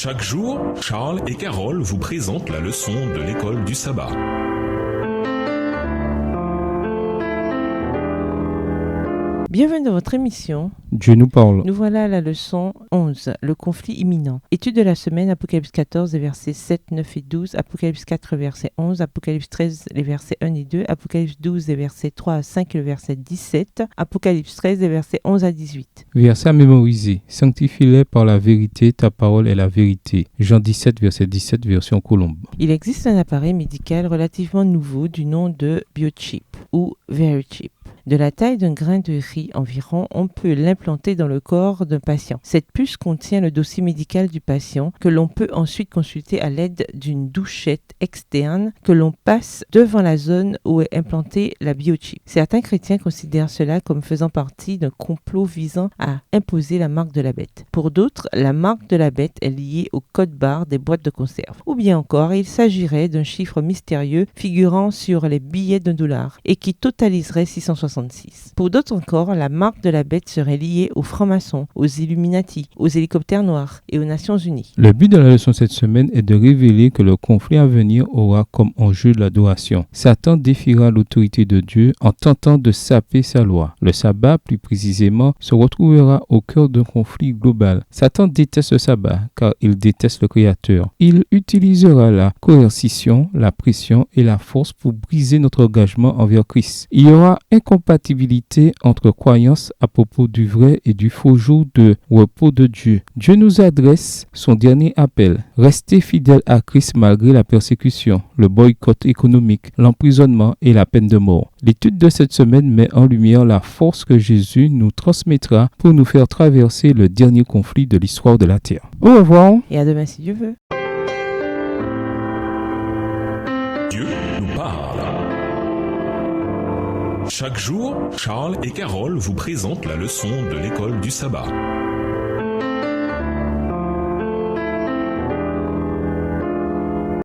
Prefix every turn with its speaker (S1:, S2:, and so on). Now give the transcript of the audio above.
S1: Chaque jour, Charles et Carole vous présentent la leçon de l'école du sabbat.
S2: Bienvenue dans votre émission.
S3: Dieu nous parle.
S2: Nous voilà à la leçon 11, le conflit imminent. Étude de la semaine, Apocalypse 14, les versets 7, 9 et 12, Apocalypse 4, verset 11, Apocalypse 13, les versets 1 et 2, Apocalypse 12, les versets 3 à 5 et le verset 17, Apocalypse 13, les versets 11 à 18.
S3: Verset à mémoriser. Sanctifie-les par la vérité, ta parole est la vérité. Jean 17, verset 17, version Colombe.
S2: Il existe un appareil médical relativement nouveau du nom de biochip ou VeriChip. De la taille d'un grain de riz environ, on peut l'implanter dans le corps d'un patient. Cette puce contient le dossier médical du patient que l'on peut ensuite consulter à l'aide d'une douchette externe que l'on passe devant la zone où est implantée la biochip. Certains chrétiens considèrent cela comme faisant partie d'un complot visant à imposer la marque de la bête. Pour d'autres, la marque de la bête est liée au code barre des boîtes de conserve. Ou bien encore, il s'agirait d'un chiffre mystérieux figurant sur les billets d'$1 et qui totaliserait 666. Pour d'autres encore, la marque de la bête serait liée aux francs-maçons, aux Illuminati, aux hélicoptères noirs et aux Nations Unies.
S3: Le but de la leçon cette semaine est de révéler que le conflit à venir aura comme enjeu l'adoration. Satan défiera l'autorité de Dieu en tentant de saper sa loi. Le sabbat, plus précisément, se retrouvera au cœur d'un conflit global. Satan déteste le sabbat car il déteste le Créateur. Il utilisera la coercition, la pression et la force pour briser notre engagement envers Christ. Il y aura incompatibilité entre croyances à propos du vrai et du faux jour de repos de Dieu. Dieu nous adresse son dernier appel. Restez fidèles à Christ malgré la persécution, le boycott économique, l'emprisonnement et la peine de mort. L'étude de cette semaine met en lumière la force que Jésus nous transmettra pour nous faire traverser le dernier conflit de l'histoire de la terre. Au revoir.
S2: Et à demain si Dieu veut.
S1: Dieu nous parle. Chaque jour, Charles et Carole vous présentent la leçon de l'école du sabbat.